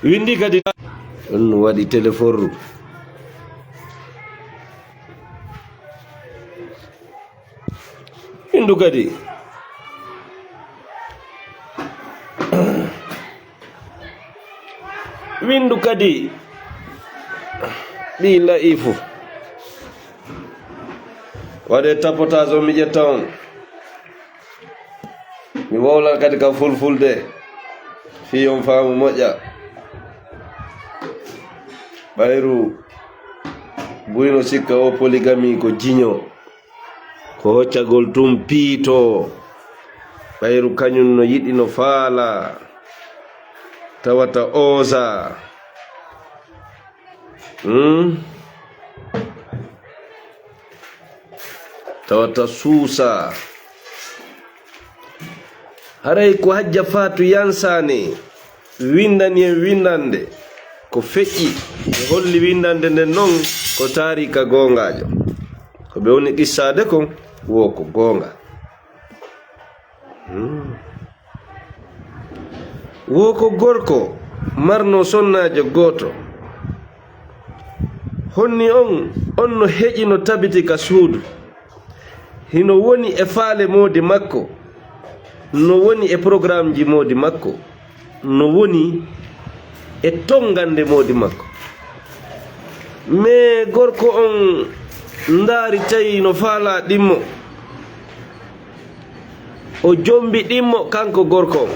windi kadi on waɗi téléphone windu kadi windu kadi ɗi laifu waɗe tapotage o mi ƴetta on mi wowlan kadi ka fulfulde fi on faamu moƴƴa ɓayru buyno sikka o polygami ko jiño ko hoccagol tum piito ɓayru kañum no yiɗi no faala tawata oza tawata suusa haray ko hajja faatu yansane windani en windande ko feƴƴi e holli windande nden noon ko tarika gongajo ko ɓe woni qissade kon wo ko gonga wo ko gorko marno sonnajo goto honni on no heƴi no tabiti ka suudu hino woni e faale modi makko no woni e programme ji modi makko no woni e tongande modi makko mais gorko on ndaari tawi no faala ɗimmo o jombi ɗimmo kanko gorko on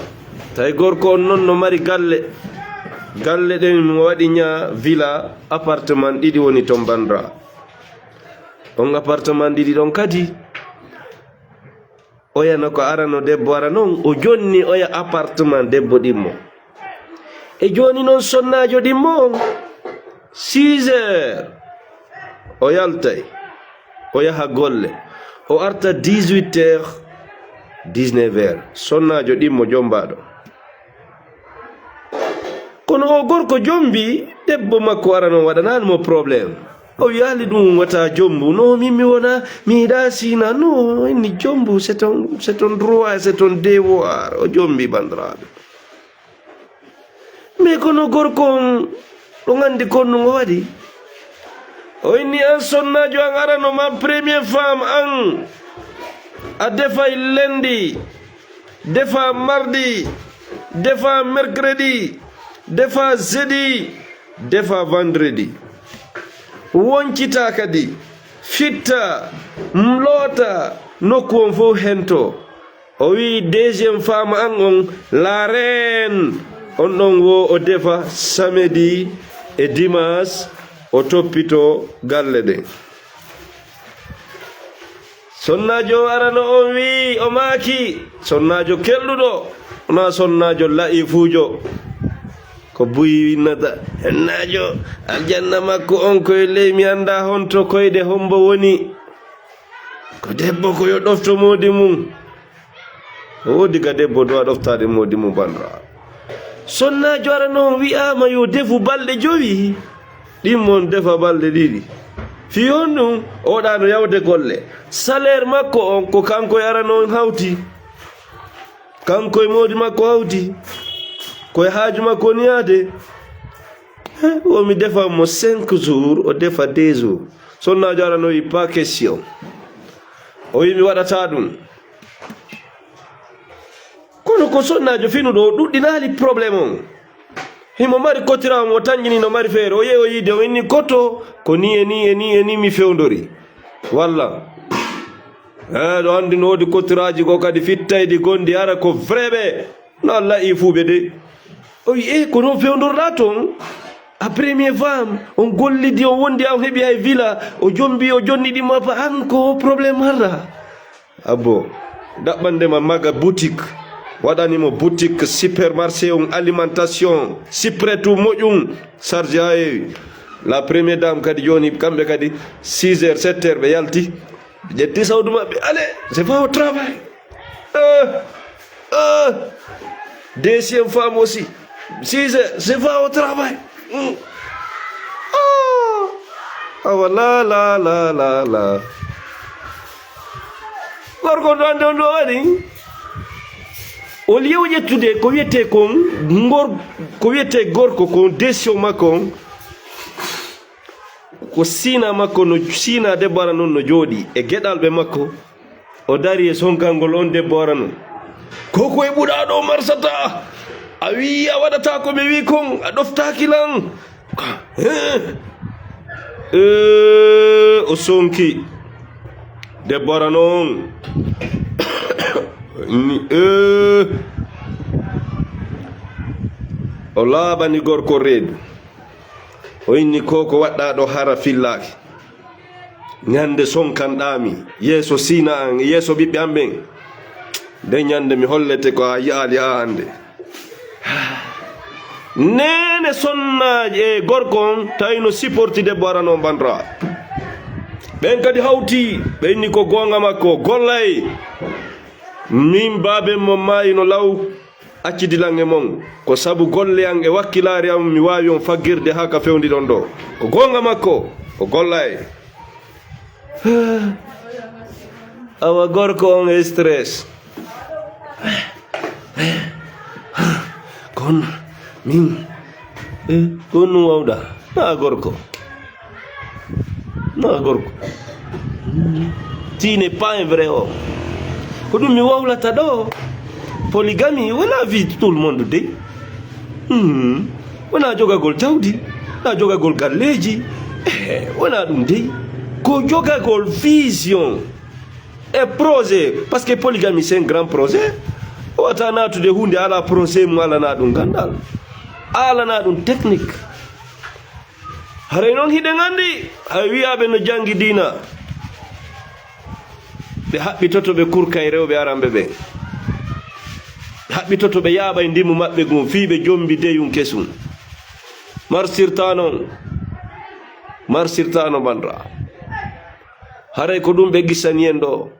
tawi gorko on noon no mari galle ɗen mo waɗi ña villa appartement ɗiɗi woni ton bandra on appartement ɗiɗi ɗon kadi oyano ko arano debbo ara noon o jonni oya appartement debbo ɗimmo e joni noon sonnajo ɗimmo on 6 heures o yaltay o yaha golle o arta 18 heures 19 heures sonnajo ɗimmo jombaɗo kono o gorko jombi debbo makko ara noon waɗananimo probléme o yali ɗum wata jombu no min mi wona mi yiɗa sina no inni jombu c'est un droit c'est un devoir o jombi bandiraɓe mais kono gorko on ɗo gandi konnu o waɗi o inni an sonnajo an arano ma première femme an a defay lundi defa mardi defa mercredi defa jeudi defa vendredi woncita kadi fitta loota nokku on fof hento o wi deuxième femme an on la reine on ɗon wo o defa samedi e dimanche o toppito galle ɗen sonnajo arano on wi o maaki sonnajo kelluɗo ona sonnajo laifujo ko buyi winnata hennajo aljanna makko on koye ley mi anda honto koyde hombo woni ko debbo ko yo ɗofto modi mum o wodi ka debbo dowa ɗoftade modi mum bandra sonnajo ara noon wi'ama yo defu balɗe 5 ɗimmon defa balɗe 2 fi on ɗum oɗano yawde golle salaire makko on ko kanko ara noon hawti kanko e modi makko hawti koye haaju makko ni yaade o mi defa mo 5 jours o defa 2 jours sonnajo ara no wi pas question o wi mi waɗata ɗum kono ko sonnajo finuɗo o ɗuɗɗinali probléme on himo mari kotiram o tañƴini no mari feere o yehi o yiide o inni koto ko ni e ni mi fewdori walla ɗo andi no wodi kotiraji ko kadi fittaydi gondi ara ko vrai ɓe no allah i fuuɓe de o wi ko non fewdorɗa toon a première femme on gollidi on wondi an heeɓi hay villa o jombi o jonni ɗimma pa an ko probléme harra abo ɗaɓɓandema maga boutique waɗanimo boutique supermarché on alimentation sipretu moƴƴum charge ha heewi la première dame kadi joni kamɓe kadi 6 heures 7 heures ɓe yalti ɓe ƴetti sawdu maɓɓe allez c'est pas au travail deuxième femme aussi 6 heures c'est pas au travail awa la gorko ɗo ande on ɗo waɗi o lieu yettude ko wiyete kon ko wiyete gorko kon décision makko ko sina makko no sina debbo ara non no jooɗi e geɗalɓe makko o dari e sonkangol on debbo ara non koko e ɓuɗaɗo marsata a wi a waɗata ko ɓe wi kon a ɗoftakilan o sonki debbo ara non o laaɓani gorko reedu o inni ko waɗɗa ɗo hara fillaki ñande sonkanɗami yeeso sina an yeeso ɓiɓɓe am ɓen nde ñande mi hollete ko a yaali a hande nene sonnaji e gorko on tawino supporti debbo ara noon bandra ɓen kadi hawti ɓe inni ko gonga makko gollay min baaben mo maayino law accidilan e mon ko sabu golle an e wakkilare am mi wawi on faggirde ha ka fewdiɗon ɗo ko gonga makko ko gollay awa gorko on e stress kon min kon nu wawɗa na gorko tu n'es pas un vrai homme ko ɗum mi wawlata ɗo polygamie wona vie tout le monde de wona jogagol jawdi wona jogagol galleji wona ɗum de ko jogagol vision e projet parce que polygamie c'est un grand projet o wata natude hunde ala projet mum alana ɗum gandal alana ɗum technique haray noon hiɗen andi hay wiyaɓe no jangi dina ɓe haɓɓitoto ɓe kurka e rewɓe aramɓe ɓen haɓɓitoto ɓe yaaɓa e ndimu maɓɓe gon fiiɓe jombi deyum kesum marsirtano bandra haray ko ɗum ɓe gissani en ɗo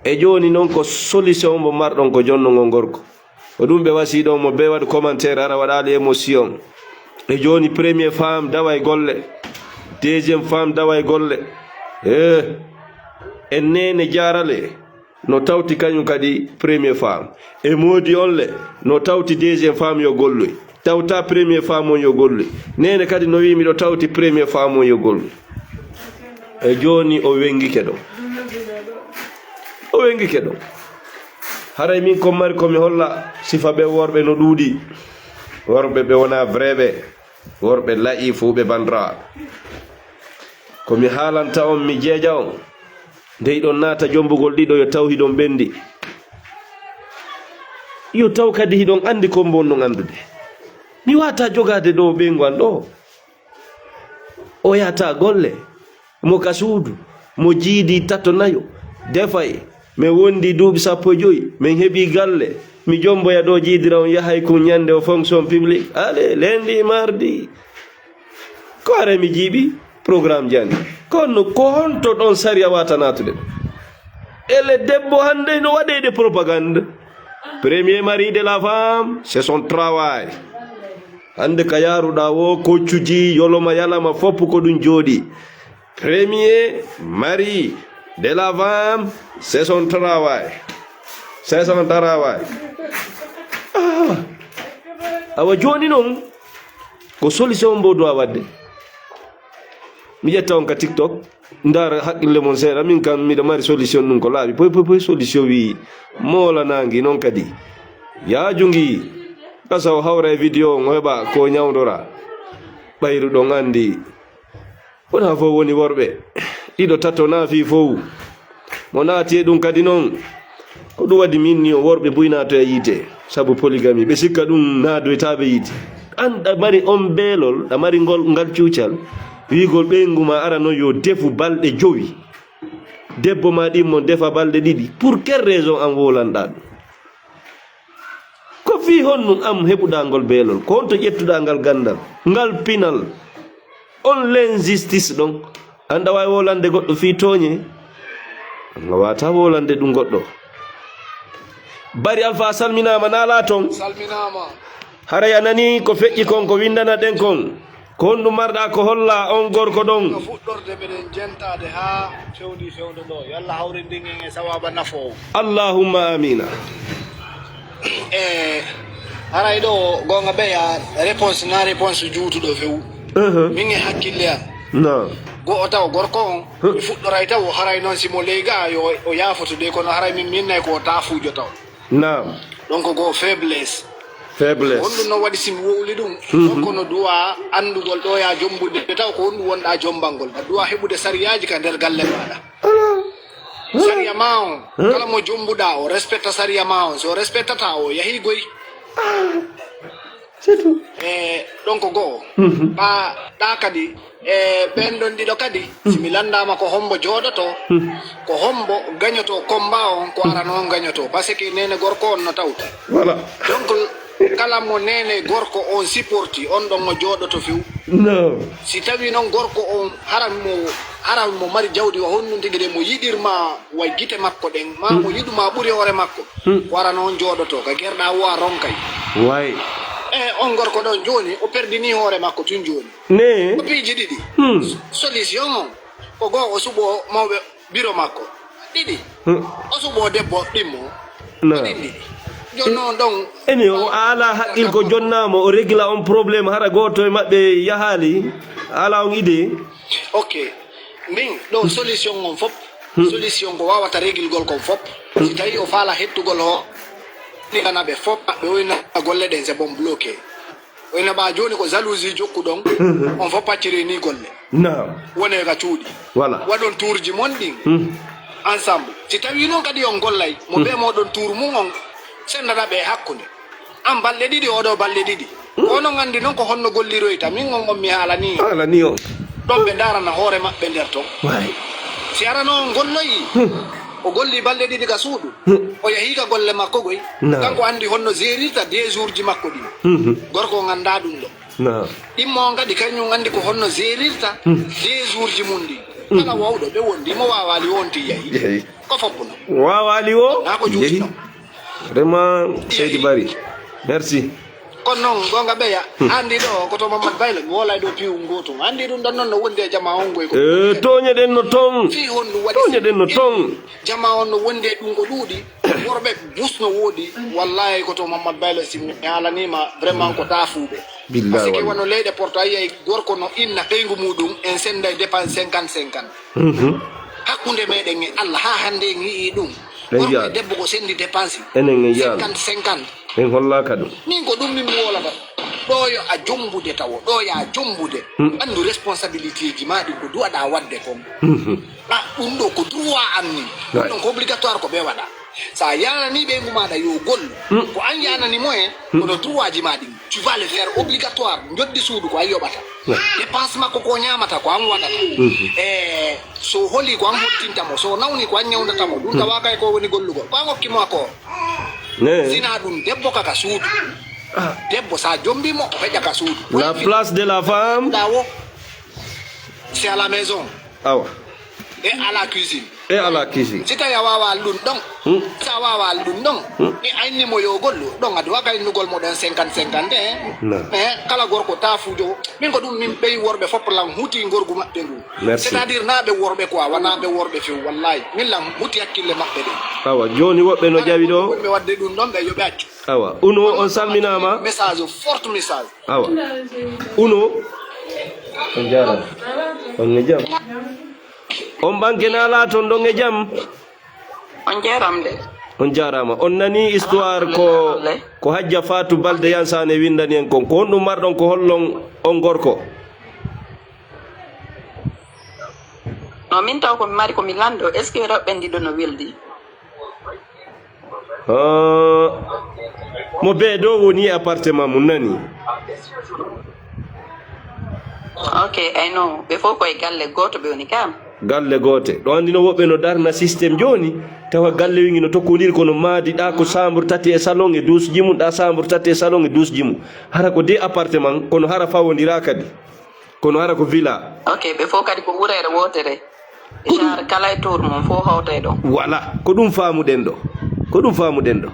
e joni noon ko solution mo marɗon ko jonnogo gorko ko ɗum ɓe wasi ɗon mo be waɗa commentaire ara waɗali émotion e joni premier femme dawa e golle deuxiéme femme dawa e golle e nene jarale no tawti kañum kadi premier femme e modi onle no tawti deuxiéme femme yo golloy tawta premier femme on yo golloy nene kadi no wi miɗo tawti premier femme on yo golloy e joni o wengike ɗo haray min ko mari komi holla sifa ɓe worɓe no ɗuuɗi worɓe ɓe wona vrai ɓe worɓe layi fuɓe bandra komi haalanta on mi jeeja on nde ɗon naata jombugol ɗiɗo yo taw hiɗon ɓendi yo taw kadi hiɗon andi ko bonnon andude mi wata jogade ɗo ɓengu an ɗo o yata golle mo ka suudu mo jiidi tato nayo defay mi wondi duuɓi 15 min heeɓi galle mi jomboya ɗo jiidira on yahay ko ñande o fonction public ale lendi mardi ko are mi jiiɓi programme jani kono ko honto ɗon sari a wata natude ele debbo hande no waɗede propagande premier mari de la femme c'est son travail hande ka yaruɗa wo koccuji yoloma yalama fopp ko ɗum jooɗi premier mari de la femme c'est son travail awa joni noon ko solution mbo do a wadde mi ƴetta on ka tiktok ndara haqqille mon seeɗa min kam miɗo mari solution ɗum ko laaɓi poy solution wi molanangi noon kadi yaajungi kasa o hawra e vidéo on o heɓa ko ñawdora ɓayru ɗon andi wona fof woni worɓe ɗiɗo tato naafi fof mo naati e ɗum kadi noon ko ɗum waɗi minni o worɓe buynato e yiite sabu polygamie ɓe sikka ɗum naadoytaɓe yiite an ɗa mari on beelol ɗa mari ngal cuucal wigol ɓeygu ma ara noon yo defu balɗe 5 debbo ma ɗimmo defa balɗe 2 pour quelle raison an wolanɗa ɗum ko fi honnum am heɓuɗa ngol beelol ko honto ƴettuɗa ngal gandal ngal pinal on l'injustice ɗon an ɗa wawi wolande goɗɗo fi tooñe a wata wolande ɗum goɗɗo bari alpha salminama nala ton salminama haray a nani ko feƴƴi kon ko windana ɗen kon ko honɗum marɗa ko holla on gorko ɗon no fuɗɗorde meɗen jentade ha fewde ɗo yo Allah hawrindin en e sawaba nafo allahumma amina haray ɗo gonga ɓeya réponse na réponse juutuɗo few min e hakkille am na go o taw gorko on mi fuɗɗoray taw haray noon simo leyga yo o yafotude kono haray min minnay ko tafujo taw na donc go faiblesse faiblesse honɗum noon waɗi simi wowli ɗum donc no duwa andugol ɗo ya jombude taw ko honɗum wonɗa jombangol a duwa heɓude sariyaji ka nder galle maɗa sariya ma on kala mo jombuɗa o respecta sariya ma on so respectata o yahi goy c'est tout donc goo ɗa kadi ɓen ɗon ɗiɗo kadi simi landama ko hombo jooɗoto ko hombo gañoto combat on ko arano on gañoto par ce que nene gorko on no tawta voilà donc kala mo nene gorko on supporti on ɗon mo jooɗoto few non si tawi noon gorko on haran mo mari jawdi o honnum tigi de mo yiɗirma way gite makko ɗen ma mo yiɗuma ɓuuri hoore makko ko arano on jooɗoto ka guerɗa wowa ronkay way on gorko ɗon joni o perdini hoore makko tun joni ne o piiji ɗiɗi solution on ko goo o suɓo mawɓe bureau makko ɗiɗi o suɓo debbo ɗimmo na ɗin ɗiɗi joni noon ɗon ene o ala haqqil ko jonnama o régla on probléme hara goto e maɓɓe yahali ala on idée ok min ɗo solution on fop solution ko wawata réglgol kon fop si tawi o faala hettugol ho ɗigana ɓe fop ɓe woyna golle ɗen c'est bon bloqué oyna ɓa joni ko jalousie jokkuɗon on fof pacciri ni golle na wone ka cuuɗi voilà waɗon tourji mon ɗin ensemble si tawi noon kadi on gollay mo ɓe moɗon tour mum on sendata ɓe hakkude an balɗe ɗiɗi oɗo balɗe ɗiɗi onon andi noon ko honno golliroyta min on mi haalani ala ni o ɗon ɓe darana hoore maɓɓe nder ton way si arano on golloyi o golli balɗe ɗiɗi ka suuɗu o yahi ka golle makko goy kanko andi honno gérirta 2 jours ji makko ɗin gorko ganda ɗum ɗo na ɗimmo on kadi kañum andi ko honno gérirta 2 jours ji mum ɗi kala wawɗo ɓe wondi mo wawali wonti yahi ko foppuno wawali o na ko juutino vraiment Seydi Bari merci kono noon gonga ɓeya andi ɗo koto Mamadou Baylo mi wolay ɗo piwu gotum andi ɗum ɗon noon no wondi e jama on goy ko toñeɗen no ton fi honɗum waɗi toñeɗen no ton jama on no wondi e ɗum ko ɗuuɗi worɓe bus no woodi wallahi koto Mamadou Baylo si mi halanima vraiment ko tafuɓe par ce que wono leyɗe porto a yiyay gorko no inna ɓeygu muɗum en senday dépense 50-50 hakkude meɗen e Allah ha hande en yii ɗum gorko e debbo ko sendi dépense enen e yaal 50-50 en hollaka ɗum min ko ɗum min mi wolata ɗo yo a jombude tawo ɗo ya jombude andu responsabilité ji ma ɗin ko duwaɗa wadde kon ɗum ɗo ko droit am ni ɗum ko obligatoire ko ɓe waɗa sa yanani ɓeygu maɗa yo gollu ko an yanani moyen kono droit ji ma ɗin tu vas le faire obligatoire joddi suudu ko an yoɓata dépense makko ko ñamata ko an waɗata e so holi ko an hottintamo so nawni ko an ñawdatamo ɗum tawa kay ko woni gollugol ko an hokkimo accord sina ɗum debbo kaka suudu debbo sa jombimo o heƴa ka suudu la place de la femme dawo c'est à la maison awa et à la cuisine e ala cuisine si tawi a wawa ɗum ɗon sa wawa ɗum ɗon mi annimo yo gollu ɗon adi waga innugol moɗon 50-50 mais kala gorko tafujo min ko ɗum min ɓeyi worɓe fopp lan huuti gorgu maɓɓe ndu c'est à dire na ɓe worɓe quoi wona ɓe worɓe few wallahi min lan huuti hakkille maɓɓe ɗe awa joni woɓɓe no jawi ɗo ɓe wadde ɗum ɗon ɓe yoɓe accu awa uno on salminama message forte message awa uno on jarama on e jaam on ɓankena ala toon ɗon e jaam on jaram de on jarama on nani histoire ko hajja Fatou Balde Yansane windani en kon ko honɗum marɗon ko hollon on gorko no min taw komi mari komi lando est ce que rewɓe ndiɗo no weldi mo be ɗo woni appartement mum nani ok ayno ɓe fof koye galle goto ɓe woni kam galle gote ɗo andi no woɓɓe no darna systéme joni tawa galle wingi no tokkodiri kono maadi ɗa ko chambre tati e salon e douche ji mum ɗa chambre tati e salon e douche ji mum hara ko de appartement kono hara fawodira kadi kono hara ko villa ok ɓe fof kadi ko ɓurere wotere genre kala e tour mum fof hawta e ɗon voilà ko ɗum famuɗen ɗo ko ɗum famuɗen ɗo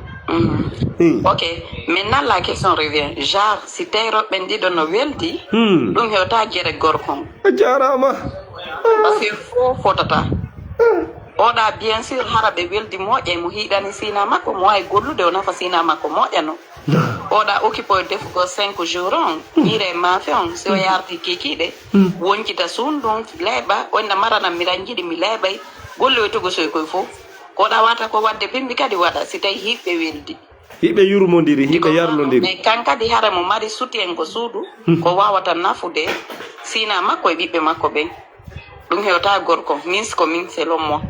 ok maintenant la question revient genre si tawi roɓɓe ndiɗo no weldi ɗum hewta guere gorkon a jarama par ce que fof fotata oɗa bien sûr hara ɓe weldi moƴƴe mo hiɗani sina makko mo wawi gollude o nafa sina makko moƴƴano oɗa occupé defugo 5 jours on ƴiire maafe on si o yardi kikiɗe woncita sundum leeɓa wonna marana miɗan jiɗi mi leeɓay golle o togo soy koye fof koɗa wata ko wadde bimbi kadi waɗa si tawi hiɓɓe weldi hiɓe yurmodiri hiɓe yarlodiri mais kan kadi hara mo mari soutien ko suudu ko wawata nafude sina makko e ɓiɓɓe makko ɓen ɗum hewta gorko min ko min selon moi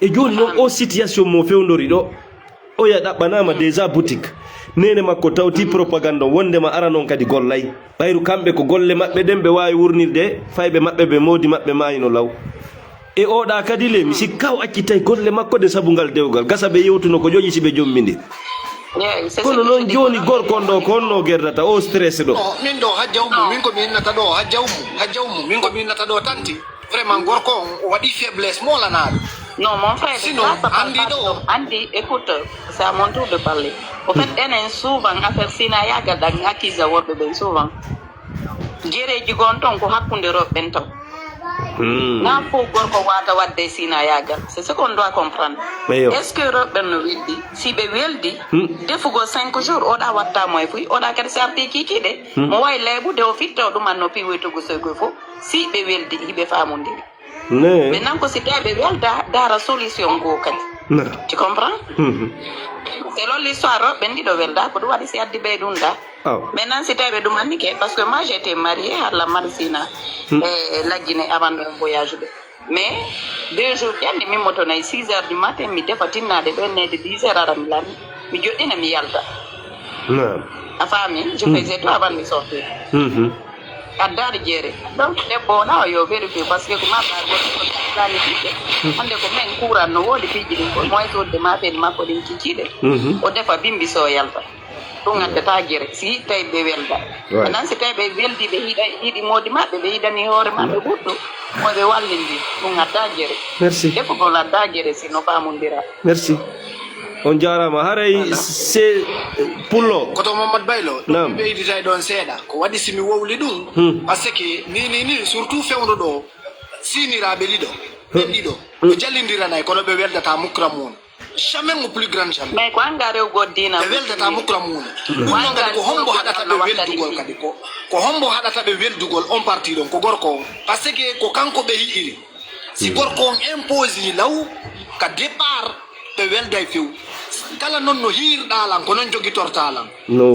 e joni noon o situation mo fewdori ɗo o ya ɗaɓɓanama déjà boutique nene makko tawti propagande o wondema ara noon kadi gollay ɓayru kamɓe ko golle maɓɓe ɗen ɓe wawi wurnirde fayɓe maɓɓe ɓe modi maɓɓe mayino law e oɗa kadi le mi sikka o accitay golle makko de saabu ngal dewgal gasa ɓe yewtuno ko ƴoƴi si ɓe jommidi kono noon joni gorkon ɗo ko honno gerdata o stress ɗo min ɗo hajjawmu min ko mi innata ɗo hajjawmu min ko mi innata ɗo tanti vraiment gorko on o waɗi faiblesse molanaɗo non mon frère sinon andi ɗo andi écoute c'est à mon tour de parler au fait enen souvent affaire sina yaga dan accuse worɓe ɓen souvent jereji gon ton ko hakkude roɓɓen taw na fof gorko wata wadde sina yagal c'est ce qu'on doit comprendre est ce que roɓɓen no weldi si ɓe weldi defugo 5 jours oɗa wattamo e fuy oɗa kadi si arti kikiɗe mo wawi leeɓude o fitta o ɗuman no piwoy togo soy koye fof si ɓe weldi hiɓe famodiri maintenant ko si tawi ɓe welda dara solution goo kadi tu comprends c'est loolu l'histoire roɓɓen ɗiɗo welda ko ɗum waɗi si addi ɓe ɗum da maintenant si tawi ɓe ɗumannike parce que moi j'étais marié halla mari sina lajjine avant ɗo voyage ɓe mais 2 jours ƴandi min moto nayi 6 heures du matin mi defa tinnade ɗo nede 10 heures ara mi lami mi joɗɗina mi yalta a faami je faisais tout avant mi sortir addade jeere donc debbo na yo vérifié parce que ko maɓɓaɗani fiɗɗe hande ko men kuran no woodi piiji ɗin ko moy sodde mafeede makko ɗin kiciɗe o defa bimbi so yalta ɗum addata guere si tawi ɓe welda anan si tawi ɓe weldi ɓe yiɗi moodi maɓɓe ɓe yiɗani hoore maɓɓe ɓurɗo moɓe wallindi ɗum adda guere debbo gol adda guere sino famodira merci on jarama haray se pullo koto Mamadou Baylo ɗum ɓeydita ɗon seeɗa ko waɗi simi wowli ɗum par ce que ni surtout fewndo ɗo siniraɓe ɗiɗo ɓen ɗiɗo ɓe jallidiranay kono ɓe weldata mukra mum jamais mo plus grande jamais mais ko anga rew goddina ɓe weldata mukra mum ɗum noon kadi ko hombo haɗata ɓe weldugol kadi ko hombo haɗata ɓe weldugol on parti ɗon ko gorko on par ce que ko kanko ɓe yiɗiri si gorko on impose law ka départ ɓe welday few kala noon no hiirɗalan ko noon jogitortalan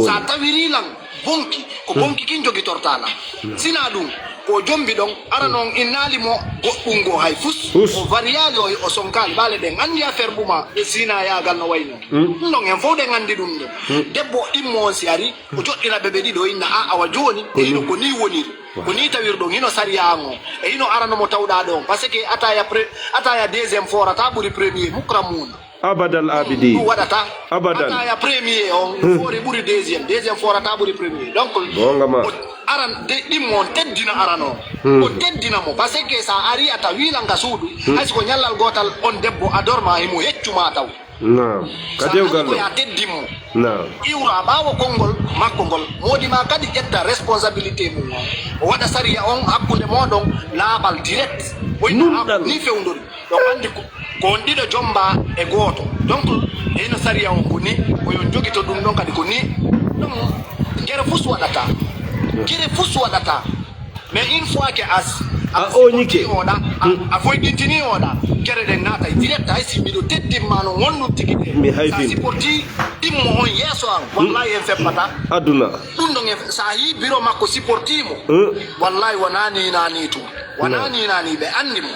sa tawiri lan bonki ko bonki kin jogitortalan sina ɗum ko jombi ɗon ara noon innalimo goɗɗum go hay fus o variable o sonkali ɓaale ɗen andi affaire ɓuma e sina yagal no wayno ɗum ɗon en fof ɗen andi ɗum ɗon debbo immo on si ari o joɗɗina ɓeɓe ɗiɗo inna a awa joni e hino ko ni woniri ko ni tawir ɗon hino sariyan o e hino aranomo tawɗa ɗon par ce que ataya deuxiéme forata ɓuuri premier mukra muna abadal abidi waɗata abadan ataya premier on foori ɓuuri deuxiéme forata ɓuuri premier donc aran ɗimmo on teddina arano o teddina mo par ce que sa ari ata wilanga suudu hayso ko ñallal gotal on debbo a dorma himo yeccuma taw ka dewgal ɗo ya teddimmo iwra ɓawo konngol makko ngol modima kadi ƴetta responsabilité mum o waɗa sariya on hakkude moɗon laaɓal direct oyna ni fewdori donc andi ko on ɗiɗo jomba e gooto donc hino sariya on ko ni oyon jogito ɗum ɗon kadi ko ni ɗum gere fus waɗata mais une fois que o ñike oɗa a foyɗintini oɗa gere ɗen naata direct hay si mbiɗo teddimma no wonnum tigi mi sa hayfin supporti ɗimmo on yeeso an wallahi en feppata aduna ɗum ɗon sa yi bureau makko supportimo wallahi wonani tum wonani ɓe andi mo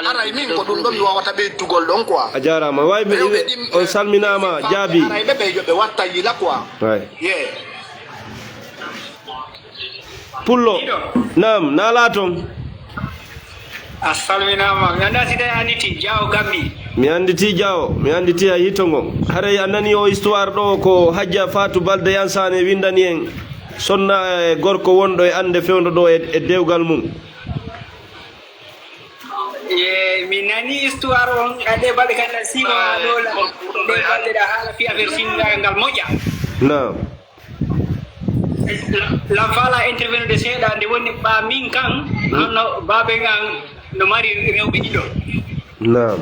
aray min ko ɗum ɗon mi wawata ɓeydugol ɗon quoi a jarama way on salminama jaabi aray ɓe ɓeyjo ɓe watta yila quoi pullo nam nala toon a salminama mi anda si tawi anditi Diawo Gambi mi anditi a yittogo haray a nani o histoire ɗo ko Hajja Fatou Balde Yansane windani en sonna e gorko wonɗo e ande fewdo ɗo e dewgal mum mi nani histoire on ade balɗe kadi sima ɗo nde balɗe ɗa haala fi affaire singal ngal moƴƴa nam la fala intervenu de seeɗa nde woni ɓa min kan honno babe ngan no mari rewɓe ɗiɗo Naam.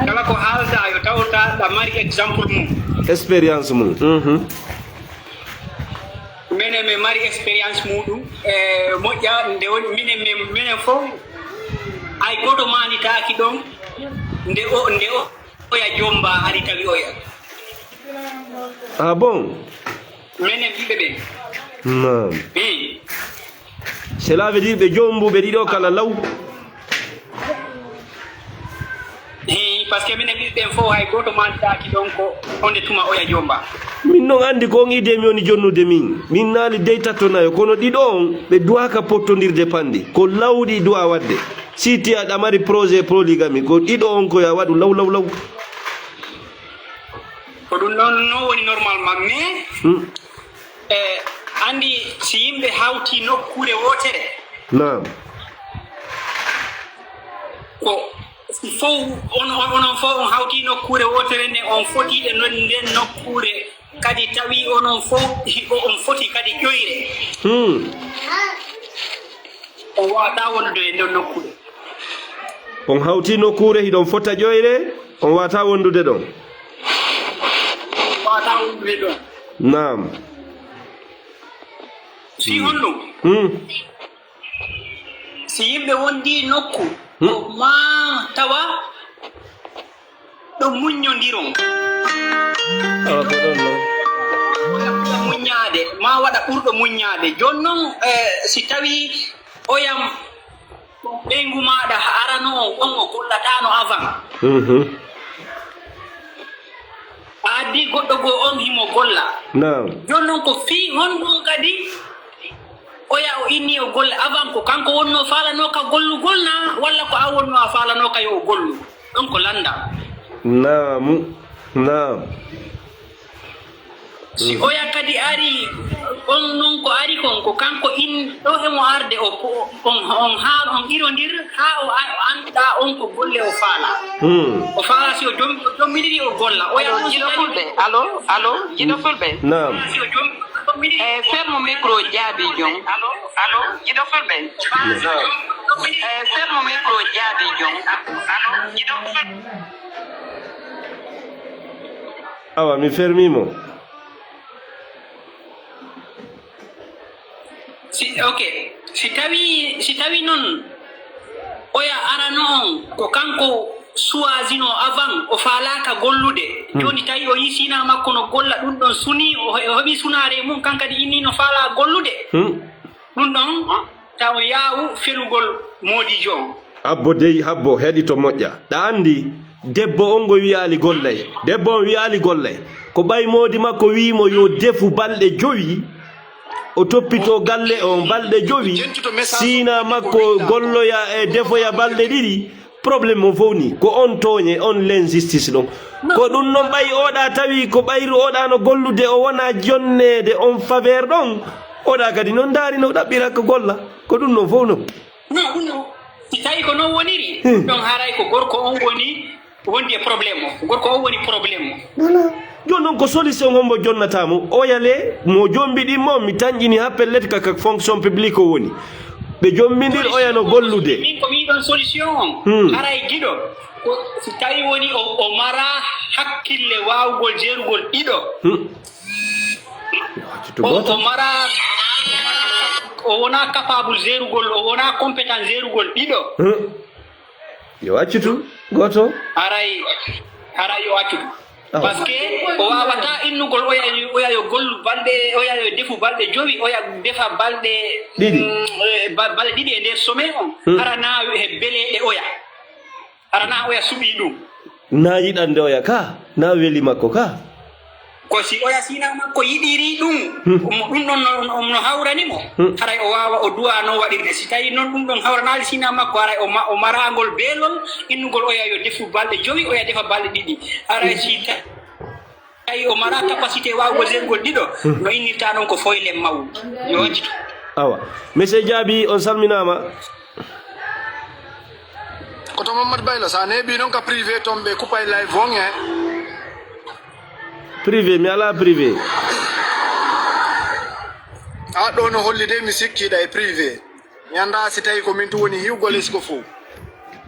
kala ko haalda yo tawta ɗa mari exemple mum Experience mum. minen min mari expérience muɗum e moƴƴa nde woni minen fof hay goto manitaki ɗon nde o oya jomba ari tawi oya Ah bon? minen ɓiɓɓe ɓen Naam. Cela veut dire ɓe jombuɓe ɗiɗo kala law. par ce que minen ɓiɓɓe ɓen fof hay goto manitaki ɗon ko onde tuma oya jomba Min non andi ko on idemi woni jonnude min naali dey tattonayo kono ɗiɗo on ɓe duwaka pottodirde pandi ko lawɗi duwa wadde siti aɗa mari projet polygami ko ɗiɗo on ko ya waɗu law ko ɗum noon no woni normalement mais andi si yimɓe hawti nokkure wotere Naam. ko fof onon fof on hawti nokkure wotere nde on fotiɗe nden nokkure kadi tawi onon fof on foti kadi ƴoyre on wawata wondude e nden nokkure On hawti nokkure hiɗon fota ƴoyre on wata wondude ɗon. wawata wondude ɗon Naam. si honɗum si yimɓe wondi nokku ko ma tawa ɗo muññodiron Awa ko ɗon non. ɓurɗo muññade ma waɗa ɓurɗo muññade joni noon si tawi oyam ɓeygu maɗa arano on o gollatano avant a addi goɗɗo goo on himo golla Naam. joni noon ko fi honɗum kadi oya o inni o golle avant ko kanko wonno falanoka gollugol na walla ko a wonno a falanoka yo o gollu ɗon ko landa Naam. si oya kadi ari on non ko ari kon ko kanko in ɗo hemo arde on irodir ha o anduɗa on ko golle o faala o faala si o jomminiɗi o golla oya jiɗo fulɓe allo jiɗo fulɓe Naam. si o jomminiɗi fermo micro jaabi jon allo jiɗo fulɓe fermo micro jaabi jon jiɗo fulɓe Awa mi fermimo. si tawi noon oya arano on ko kanko suwasino avant o falaka gollude joni tawi o yi sina makko no golla ɗum ɗon suni o heɓi sunare mum kankadi inni no fala gollude ɗum ɗon taw yawu felugol modijo on Habbo heɗito moƴƴa ɗa andi debbo on go wiyali gollay debbo on wiyali gollay ko ɓay modi makko wimo yo defu balɗe 5 o toppito galle on balɗe 5 sina makko golloya e defoya balɗe 2 probléme o fowni ko on toñe on l'injustice ɗon ko ɗum noon ɓay oɗa tawi ko ɓayru oɗa no gollude o wona jonnede on faveur ɗon oɗa kadi noon daari no ɗaɓɓira ko golla ko ɗum noon fof non si tawi ko noon woniri ɗon haray ko gorko on wondi e probléme o gorko on woni probléme o voilà joni noon ko solution hombo jonnatamo oyale mo jombiɗinmo mi tañƴini ha pellete kaka fonction publique o woni ɓe jombidir oyano gollude min ko miɗon solution on haray giɗo si tawi woni o mara hakkille wawugol jerugol ɗiɗo o mara o wona capable zerugol o wona compétent zerugol ɗiɗo yo accutu goto haray yo accutu par ce que o wawata innugol oya yo gollu balɗe oya yo defu balɗe 5 oya defa balɗe 2 e nder sommet on harana he beleɗe oya harana oya suɓi ɗum na yiɗande oya ka na weli makko ka ko si oya sina makko yiɗiri ɗum ɗum ɗon no hawranimo haray o wawa o duwa no waɗirde si tawi noon ɗum ɗon hawranali sina makko haray o maragol beelol innugol oya yo defu balɗe 5 oya defa balɗe 2 haray si tawi o mara capacité wawugol zergol ɗiɗo no innirta noon ko foyle mawɗo yo wajjitu awa monsieur Diaby on salminama koto Mamadou Baylo sa neeɓi noon ka privé toon ɓe kupay live on he privé mi ala privé a ɗo no holli de mi sikkiɗa e privé Nyanda si tawi ko min to woni hiwgol esko fo.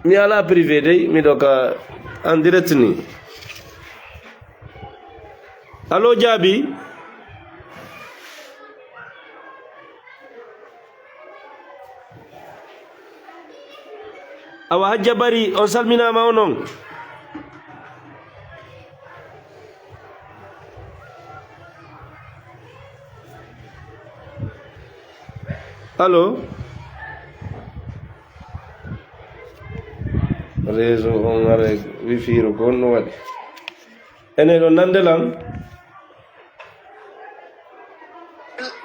Mi ala privé dey mi doka en direct ni. Allo Jabi. Awa Hajja Bari on salminama onon. Allo. Réseau on are wifi ro ko no wadi. Ene do nandelam.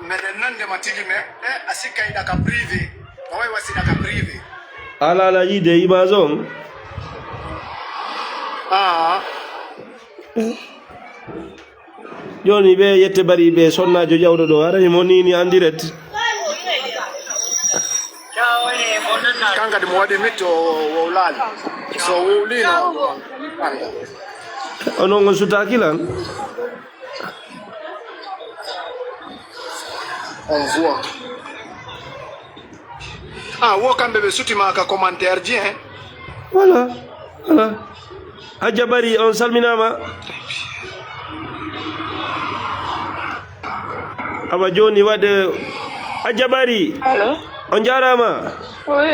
Meden nande matigi me asika ida ka privé. Awai wasida ka privé. Ala la yide imazon. Joni be yette bari be sonnajo jawdo do ara mo ni en direct. Kanga di mo wadi mito wolali. So wolino. Ono ngo sutakilan. On voit. Wo kambe be suti maka commentaire ji hein. Voilà. Hajja Bari on salminama. Awa joni wade Hajja Bari. Allo. On jarama. Oui,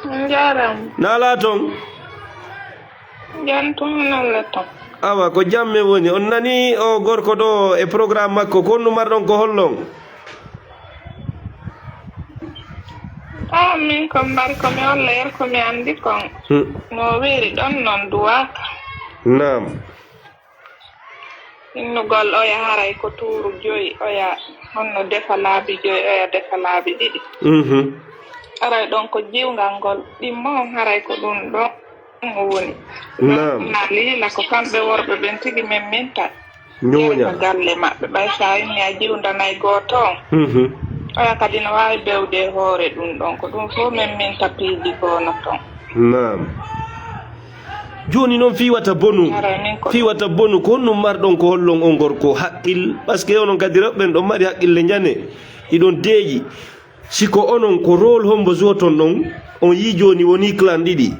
on jaram. Nala ton. Jantum nalla ton. Awa ko jamme woni on nani o gorko do e programme makko konnu mardon ko hollon. Min ko mbar ko mi olla yer ko mi andi kon. No weri don non duwaka. Naam. Innugol oya haray ko turu joyi oya honno defa laabi joyi oya defa laabi didi. Aray don ko jiwngal gol dimmo haray ko dum do woni. Naam. Na lila ko kambe worbe ben tigi men minta. Nyonya. Galle mabbe bay sa ni a jiwndanay goto. Oya kadi no wawi bewde hoore ɗum ɗon ko ɗum fof min tapiidi gono ton. Naam. Joni non fiwata bonu ko non marɗon ko hollon on gorko haqqil parce que onon kadi rewɓen ɗon mari haqqille jane iɗon deeƴi siko onon ko rôle hombo joton ɗon on yi joni woni clan ɗiɗi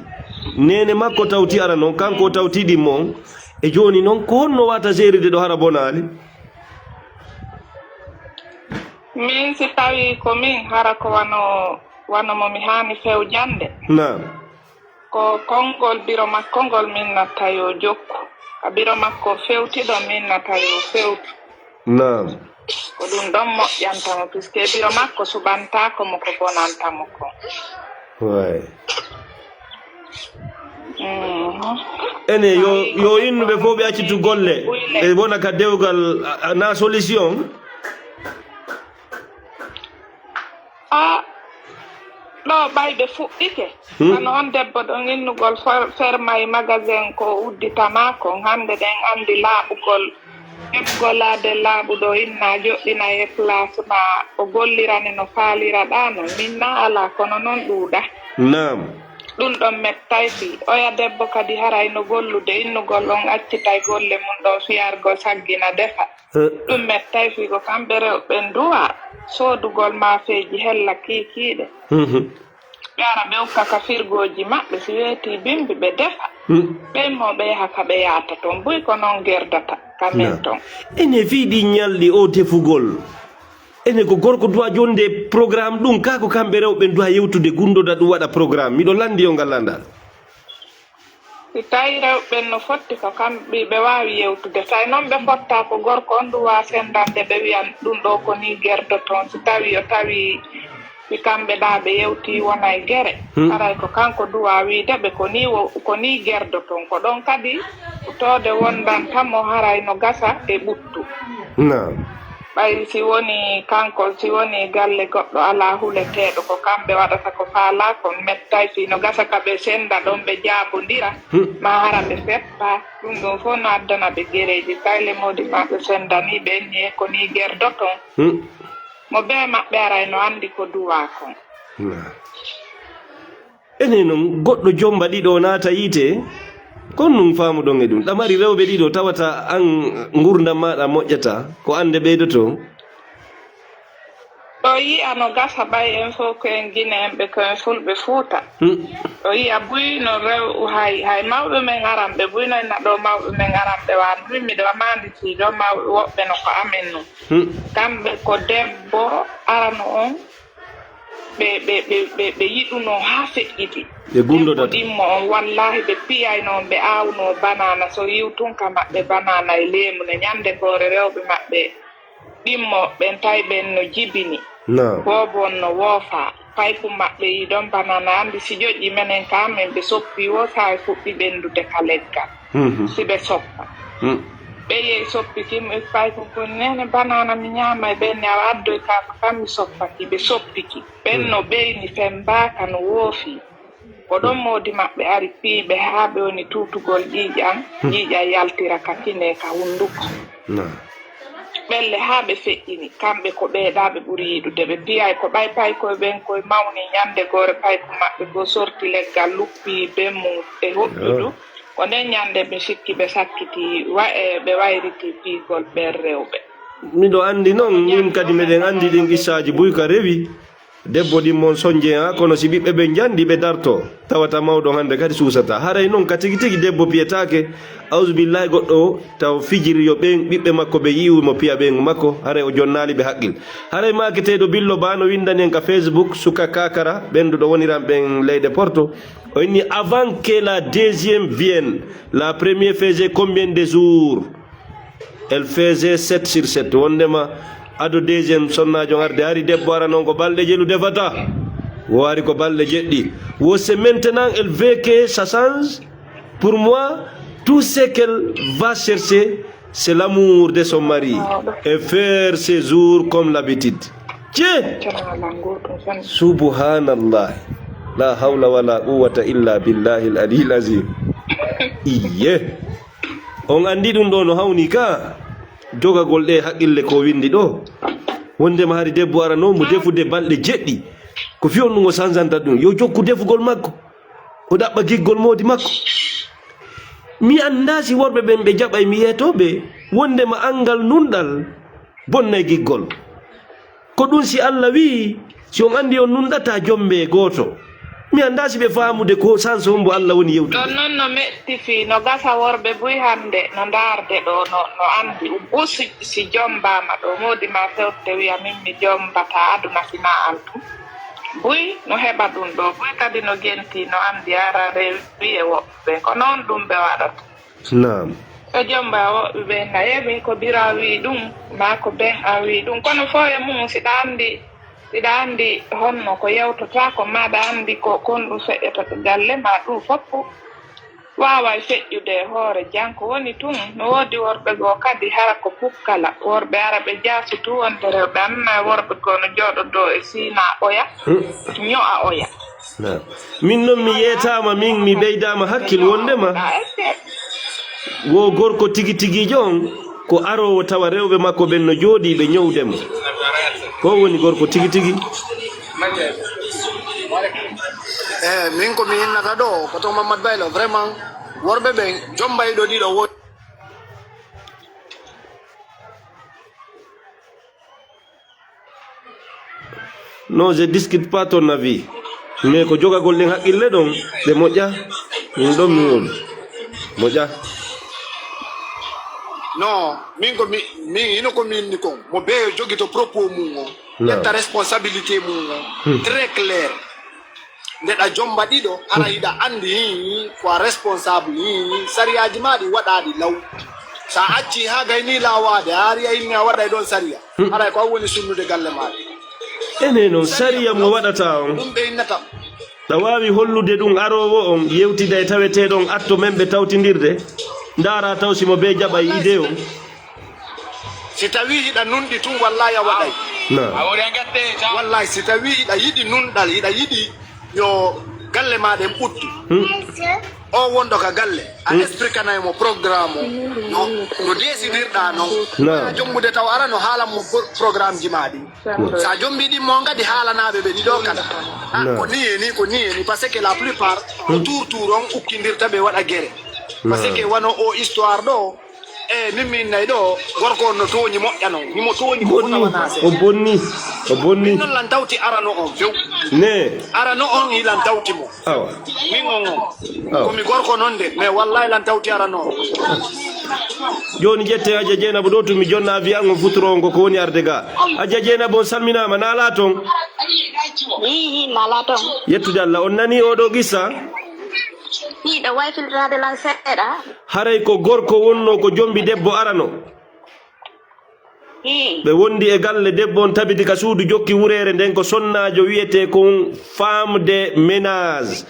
nene makko tawti ara noon kanko tawtiɗi mon e joni noon ko honno wata géride ɗo hara bonali. Min si tawi ko min hara ko wano mo mi hani few jande. Naam. Ko kongol biro makkongol min natta yo jokku. Ka biro makko fewtiɗo min natta yo fewtu. Naam. Ko ɗum ɗon moƴƴantamo puisque biro makko suɓantako mo ko bonantamo ko. Ouais. Ene yo innuɓe fof ɓe accitu golle e wona ka dewgal na solution. Ɗo ɓayɓe fuɗɗike tan on debbo ɗon innugol ferma e magasin ko udditanako hande ɗen andi laaɓugol heɓgolade laaɓuɗo inna joɗɗina e place ma o gollirani no faaliraɗa no minna ala kono noon ɗuuɗa. Naam. Ɗum ɗon mettay fi oya debbo kadi haray no gollude innugol on accitay golle mum ɗo fiyargo saggina defa ɗum mettay fi ko kamɓe rewɓe duwa soodugol maafeji hella kiikiiɗe ɓe ara ɓe hokka ka firgoji maɓɓe si weeti bimbi ɓe defa ɓen mo ɓe yaha ka ɓe yaata toon buy ko noon gerdata kamen toon. Ene fiiɗi ñalɗi o defugol ene ko gorko duwa jonde programme ɗum ka ko kamɓe rewɓe duwa yewtude gundoda ɗum waɗa programme miɗo landi o ngallandal. Si tawi rewɓe no fotti ko kamɓe ɓe wawi yewtude tawi noon ɓe fotta ko gorko on duwa sendande ɓe wiyan ɗum ɗo ko ni gerdoton si tawi o tawi si kamɓe ɗa ɓe yewti wona e gere aray ko kanko duwa wideɓe ko ni gerdoton ko ɗon kadi tode wondan tanmo haray no gasa e ɓuttu. ɓay si woni kanko si woni galle goɗɗo ala huleteɗo ko kamɓe waɗata ko faala kon mettay si no gasa ka ɓe senda ɗon ɓe jaabodira ma hara ɓe seppa ɗum ɗon fof no addana ɓe gereji tayle modi maɓe sendani ɓe ni ko ni gerdoton mo be maɓɓe aray no andi ko duwa kon. Ene noon goɗɗo jomba ɗiɗo naata yiite kon num faamuɗon e ɗum ɗamari rewɓe ɗiɗo tawata an gurdam maɗa moƴƴata ko ande ɓeydoto o yi'a no gasa ɓay en fof ko en guine'enɓe ko en fulɓe Fuuta o yi'a buyno rew hay mawɓe men aranɓe buyno en naɗo mawɓe men aranɓe wan ɗum miɗo manditiɗo mawɓe woɓɓe no ko amen non kamɓe ko debbo arano on ɓe yiɗuno ha feƴƴiti ɓe gundodata ɗimmo on wallahi ɓe piyayno ɓe awno banana so yiwtunka maɓɓe banana e leemu ne ñande goore rewɓe maɓɓe ɗimmo ɓen tawi ɓen no jibini boobon no woofa paypu maɓɓe yiɗon banana andi si joƴƴi menen ka men ɓe soppi wo sawi fuɗɗi ɓendude ka leggal si ɓe soppa ɓe yehi soppiki paypu kon nene banana mi ñaama e ɓenne awa addoy kaka kam mi soppaki ɓe soppiki ɓen no ɓeyni fembaka no woofi oɗon moodi maɓɓe ari piiɓe haa ɓe woni tutugol ƴiiƴam yaltira ka kine ka hunduko ɓelle haa ɓe feƴƴini kamɓe ko ɓeeɗaɓe ɓuri yiɗude ɓe piyay ko ɓay paykoye ɓen koye mawni ñande goore payko maɓɓe go sorti leggal luppi ɓe mum ɓe hoɓɓudu ko nden ñande ɓe sikki ɓe sakkiti ɓe wayriti piigol ɓen rewɓe miɗo anndi noon min kadi meɗen anndi ɗin qissaji buy ka rewi debbo ɗimmon soñje ha kono si ɓiɓɓe ɓe jandi ɓe darto tawata mawɗo hande kadi suusata haray noon ka tigi tigi debbo piyetake ausubillahi goɗɗo taw fijiri yo ɓen ɓiɓɓe makko ɓe yiwimo piya ɓen makko haray o jonnali ɓe haqqil haray maketeɗo billo bano windani en ka Facebook suka kakara ɓenduɗo woniran ɓen leyɗe Porto o inni avant que la deuxième vienne la première faisait combien de jours elle faisait 7 sur 7 wondema ado deuxième sonnajo arde hari debbo ara noon ko balɗe jelu defata wo ari ko balɗe jeɗɗi wo c'est maintenant elle veut que ça change pour moi tout ce qu'elle va chercher c'est l'amour de son mari et faire ses jours comme l'habitude subhanallah la hawla wala quwwata illa billahi al-aliyyil azim iye on andi ɗum ɗo no hawni ka jogagol ɗe haqqille ko windi ɗo wondema hari debbo arano mo defude balɗe jeɗɗi ko fiyon ɗum o sansanta ɗum yo jokku defugol makko o ɗaɓɓa giggol moodi makko mi anda si worɓe ɓen ɓe jaɓay mi yetoɓe wondema angal nunɗal bonnay giggol ko ɗum si Allah wi si on andi on nunɗata jombe goto mi anda si ɓe famude ko sanso hombo Allah woni yewtude ɗon noon no metti fi no gasa worɓe buy hande no darde ɗo no andi usi si jombama ɗo modi ma fewte wiya min mi jombata aduna sina altu buy no heɓa ɗum ɗo buy kadi no genti no andi ara rewi e woɓɓe ko noon ɗum ɓe waɗata nam so jomba woɓɓe ɓe nayemin ko bira wi ɗum ma ko ben a wi ɗum kono fo e mum siɗa andi honno ko yewtota ko maɗa andi ko kon ɗum feƴƴata galle ma ɗum foppu wawa feƴƴude hoore janko woni tun no woodi worɓe goo kadi hara ko pukkala worɓe ara ɓe jaasi tu wonde rewɓe anna worɓe ko no jooɗo dow e siina oya ño'a oya min noon mi yetama min mi ɓeydama hakkil wondema wo gorko tigi tigijo on ko arowo tawa rewɓe makko ɓen no jooɗi ɓe ñowdemo ko woni gorko tigi tigi min ko mi innata ɗo ko to Mamadou Baylo vraiment worɓe ɓen jombayɗo ɗiɗo wo non je discute pas ton avis mais ko jogagol ɗen haqqille ɗon ɓe moƴƴa min ɗon mi woni moƴƴa non min ko min ino ko min ni kon mo beyo jogi to propos mum o ƴetta responsabilité mum o très clair ndeɗa jomba ɗiɗo ara yiɗa andi ko a responsable sariyaji ma ɗi waɗaɗi law sa acci ha gayni lawade a ari a inni a waɗay ɗon sariya aray ko a woni sunnude galle maɗa ene noon sariya mo waɗata on ɗum ɓe innata ta wawi hollude ɗum arowo on yewtida e taweteɗon atto men ɓe tawtidirde ndara taw simo be jaɓa idée o si tawi hiɗa nunɗi tun wallahi a waɗay wallahi si tawi hiɗa yiɗi nunɗal hiɗa yiɗi yo galle maɗen ɓuttu o wondo ka galle a explicanaymo programme o no desidirɗa noon jombude taw ara no haalanmo programme ji maɗi sa jombi ɗimmo gadi haalanaɓe ɓe ɗiɗo kada ko ni e ni par ce que la plupart ko tour on ukkidirta ɓe waɗa guere par ce que wano o histoire ɗo mimi nay do gorko no toñi moƴƴano nimo toñi ko tawanase o bonni non lan tawti arano on few ne arano on yi lan tawti mo awa min on ko mi gorko non de mais wallahi lan tawti arano joni jette aja jeena bo do to mi jonna wi an futuro ngo ko woni arde ga aja jeena bo salminama na la ton lala ton yettude Allah on nani o do gissa ɗiɗo wayfiltrade lan seeɗa haray ko gorko wonno ko jombi debbo arano ɓe wondi e galle debbo on tabiti ka suudu jokki wurere nden ko sonnajo wiyete kon femme de ménage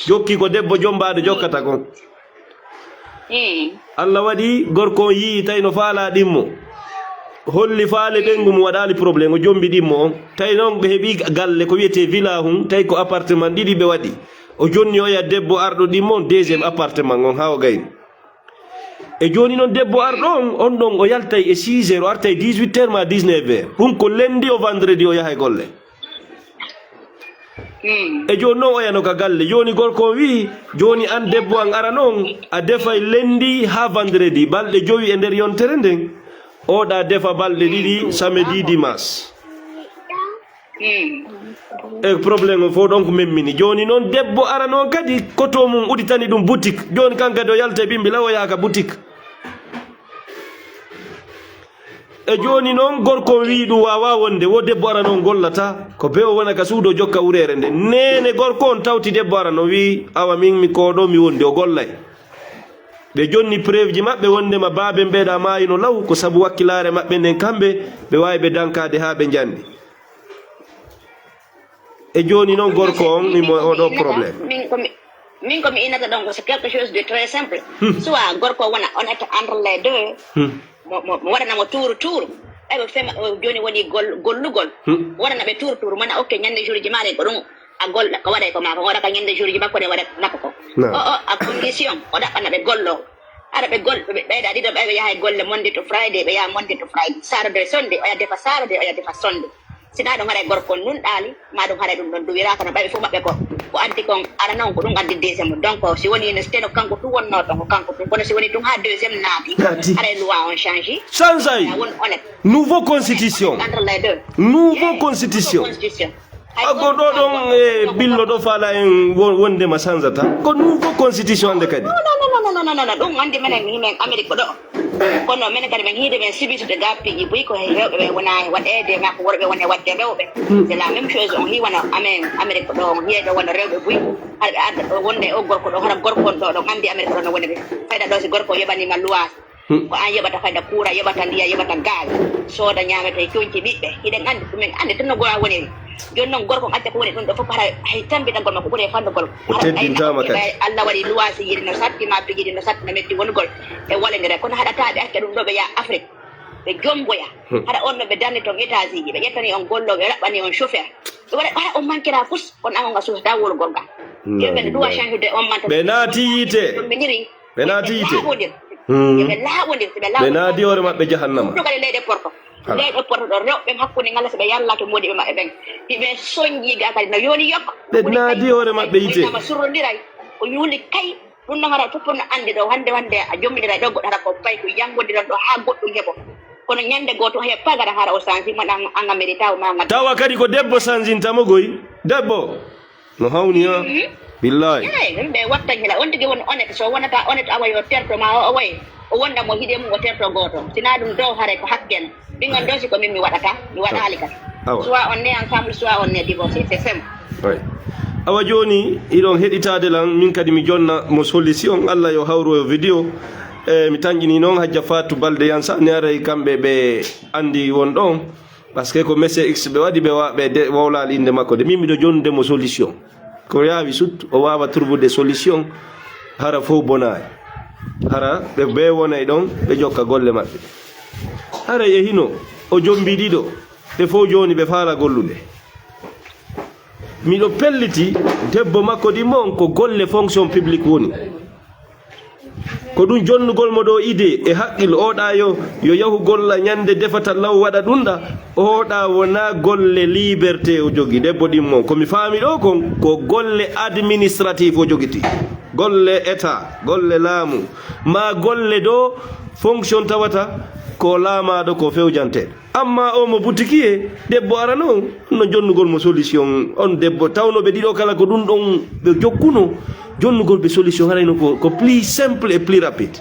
jokki ko debbo jombaɗo jokkata kon Allah waɗi gorko yi tawi no faala ɗimmo holli faale ɓengu mum waɗali probléme o jombi ɗimmo on tawi noon ɓe heeɓi galle ko wiyete villa hum tawi ko appartement ɗiɗi ɓe waɗi o jonni o ya debbo arɗo ɗimmo deuxiéme appartement on ha o gayni e joni noon debbo arɗo on ɗon o yaltay e 6 heures o artay 18 heures ma 19 heures ɗum ko lendi o vendredi o yaha e golle e joni noon o yano ka galle joni gorko wi joni an debbo an ara noon a defay lendi ha vendredi balɗe 5 e nder yontere nden oɗa defa balɗe ɗiɗi samedi dimanche e probléme o fof ɗon ko memmini joni noon debbo ara noon kadi koto mum uditani ɗum boutique joni kan kadi o yalta e ɓimbi law o yaha ka boutique e joni noon gorko wi ɗum wawa wonde wo debbo ara noon gollata ko be o wona ka suudo jokka wurere nde nene gorko on tawti debbo ara no wi awa min mi koɗo mi wondi o gollay ɓe jonni preuve ji maɓɓe wondema baabe mbeɗa mayino law ko saabu wakkilare maɓɓe nden kamɓe ɓe wawi ɓe dankade ha ɓe jandi e joni noon gorko on imo oɗo probléme min komi inata donc c'est quelque chose de très simple soit gorko wona honnête entre les deux mo waɗanamo tuuru eɓe fema joni woni gollugol waɗanaɓe tuuru mana ok ñande jour ji maɗe ko ɗum a golla ko waɗay ko ma ko waɗa ka ñande jour ji makko ɗe waɗa nakko ko a condition o ɗaɓɓana ɓe gollo aɗa ɓe gol ɓe ɓeyɗa ɗiɗo ɓe yaha e golle monday to friday ɓe yaha monday to friday saturday sunday o ya defa saturday o ya defa sunday sina ɗum haɗa gorko nunɗali ma ɗum haɗa ɗum ɗon duwiraka no ɓayɓe fof maɓɓe ko addi kon ara noon ko ɗum addi deuxiéme donc si woni no steno kanko tum wonno ɗon ko kanko tum kono si woni tum ha deuxiéme naati haɗa loi on change won honnête nouveau constitution entre les deux nouveau constitution ako ɗo ɗon e billo ɗo faala en wondema sansata ko nouveau constitution ande kadi non ɗum andi menen himen amérique ɗo kono minen kadi min hiide men sibitude gappiji boyi ko rewɓe ɓe wona waɗede ma ko worɓe wone wadde rewɓe c'est la même chose on hiwana amen amérique ɗo on hiyeɗo wona rewɓe boyi haɗa ɓe adda wonde o gorko ɗo hara gorko on ɗo ɗon andi amérique ɗo no woni ɓe fayda ɗo si gorko yoɓanima luwas ko an yoɓata fayda kuura yoɓata ndiya yoɓata gaz sooda ñamete coñci ɓiɓɓe hiɗen andi ɗumen andi tan no goya woniri joni noon gorko acca ko woni ɗum ɗo fof hay tambitagol makko ɓuuri e fandugol Allah waɗi luwasi yiɗi no sattima pijiɗi no satti no metti wongol e walendire kono haɗataɓe acca ɗum ɗo ɓe yaha afrique ɓe jomboya haɗa on no ɓe darni toon étage ji ɓe ƴettani on golloɓe ɓe raɓɓani on chauffeur ɓe waɗa haɗa on manquera pus on angonga suusata wurgol ga joɓe duwa change de on manta ɓe naati yite ɓe naati yite ɓe laaɓodir ɓe naadi hoore maɓɓe jahannama ɗum kadi leyɗe porto leyɗe porto ɗo rewɓe hakkude ngala so ɓe yallato modiɓe maɓɓe ɓen hiɓe soñjiga kadi no yoni yokka ɓe naadi hoore maɓɓe yite surrodiray o yuuli kay ɗum noon hara tuppuno andi ɗo hande a jommidira ɗo goɗɗo hara ko payi ko yanggodiran ɗo ha goɗɗum heɓo kono ñande goto he pagara hara o changement an amérita ma tawa kadi ko debbo changintamo goy debbo no hawni ha billahi yimɓe watta hila on tigui woni honnête so wonata honnête awa yo terto ma o wayi o wonda mo hiɗe mum o terto goto sina ɗum dow haare ko hakken ɓingon ɗo si ko min mi waɗata mi waɗali kadi soit on est ensemble soit on est divorcé c'est simple awa joni iɗon heɗitade lan min kadi mi jonna mo solution Allah yo hawro vidéo mi tanƴini noon hajja Fatou Balde Yansa ne aray kamɓe ɓe andi won ɗon par ce que ko messe x ɓe waɗi ɓe wawlali inde makko de min miɗo jonnude mo solution ko yaawi sut o wawa trouver solution hara fof bonayi hara ɓe wonay ɗon ɓe jokka golle maɓɓe hara e hino o jombi ɗiɗo ɓe fof joni ɓe faala gollude miɗo pelliti debbo makko ɗimmon ko golle fonction publique woni ko ɗum jonnugol mo ɗo idée e haqqil oɗa yo yahu golla ñande defata law waɗa ɗumɗa oɗa wona golle liberté o jogui debbo ɗimmon komi faami ɗo kon ko golle administratif o joguiti golle état golle laamu ma golle ɗo fonction tawata ko laamaɗo ko fewjante amma o mo boutique e debbo ara noon no jonnugol mo solution on debbo tawnoɓe ɗiɗo kala ko ɗum ɗon ɓe jokkuno jonnugol ɓe solution harayno ko plus simple et plus rapide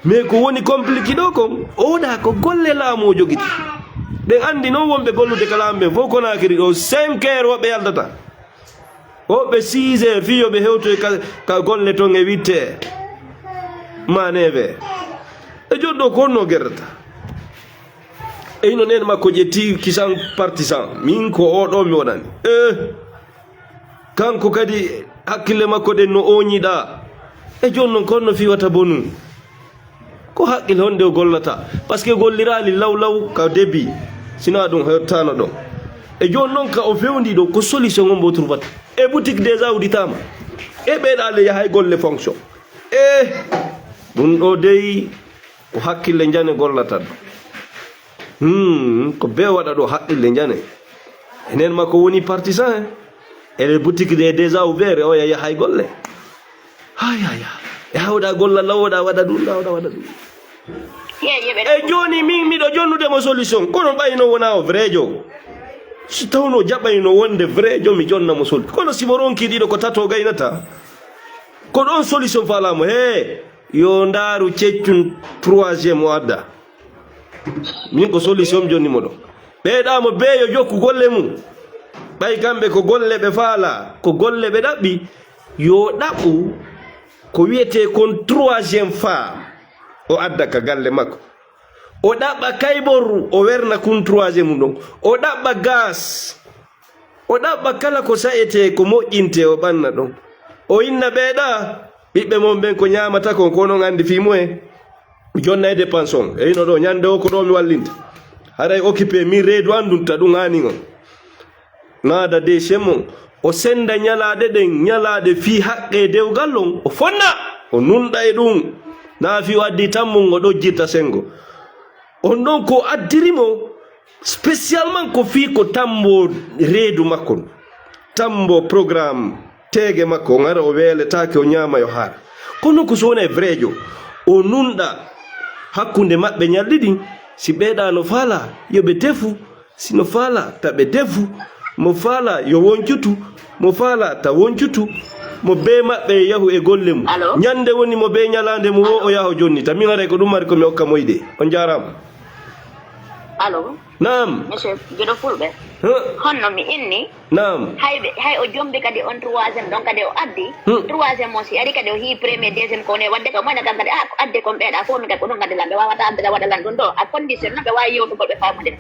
mais ko woni compliqué ɗo ko oɗa ko golle laamu o jogiti ɓe andi noon wonɓe gollude ka laamu ɓe fof Conakry ɗo 5 heures woɓɓe yaldata woɓɓe 6 heures fiyoɓe hewtoy ka golle ton e 8 heures ma 9 heures e joɗɗo ko honno guerdata e ino nen makko ƴetti kisan partisan min ko oɗo mi waɗani kanko kadi hakkille makko ɗen no oñiɗa e joni noon ko honno fiwata bonu ko haqqille honde o gollata par ce que gollirali law ka débit sina ɗum hettano ɗon e joni noon ka o fewndi ɗo ko solution on mbo trouvata e boutique déjà udditama e ɓeeɗale yahay golle fonction ɗum ɗo dey ko hakkille jane gollata ɗo ko be waɗa ɗo haqqille jane enen makko woni partisan ele boutique de déjà ouvert o yahay golle hayaya e hawɗa golla lawoɗa waɗa ɗum ɗawɗa waɗa ɗum e joni min miɗo jonnudemo solution kono ɓayno wona o vrai jo so tawno jaɓayno wonde vrai jo mi jonnamo solution kono simo ronki ɗiɗo ko tato gaynata ko ɗon solution falamo he yo ndaaru ceccun 3e o adda min ko solution jonnimo ɗo ɓeeɗamo beeyo jokku golle mum ɓay kamɓe ko golle ɓe faala ko golle ɓe ɗaɓɓi yo ɗaɓɓu ko wiyete kon 3e femme o adda ka galle makko o ɗaɓɓa kayboru o werna kun 3e mum ɗon o ɗaɓɓa gas o ɗaɓɓa kala ko sa'ete ko moƴƴinte o ɓanna ɗon o inna ɓeeɗa ɓiɓɓe mon ɓen ko ñamata kon ko non andi fimoe jonna e dépense on e ino ɗo ñande o ko ɗo mi wallinta haɗay occupé min reedu andunta ɗum hani on naada de chemon o senda ñalaɗe ɗen ñalaɗe fi haqqe dewgal on o fonna o nunɗa e ɗum na fi o addi tan mum o ɗojjirta sengo on ɗon ko addirimo spécialement ko fi ko tambo reedu makko tambo programme tege makko on ara o weeletake o ñama yo haara kono ko so wona e vrai jo o nunɗa hakkunde maɓɓe ñalɗiɗi si ɓeeɗa no faala yoɓe tefu sino faala taɓe tefu mo faala yo woncutu mo faala ta woncutu mo be maɓɓe yahu e golle mum ñande woni mo be ñalande mo wo o yaho jonni tamin are ko ɗum mari komi hokka moyde on jarama allo nam monsieur gueɗo fulɓe honno mi inni nam hay o jombi kadi on 3e donc kadi o addi 3e mo si ari kadi o hii premier deuxiéme ko ne wadde ko moyna kam kadi ko adde kon ɓeeɗa fof mi kadi ko ɗum kadi lan ɓe wawata addala waɗalan ɗum ɗo a condition noon ɓe wawi yewtugol ɓe famude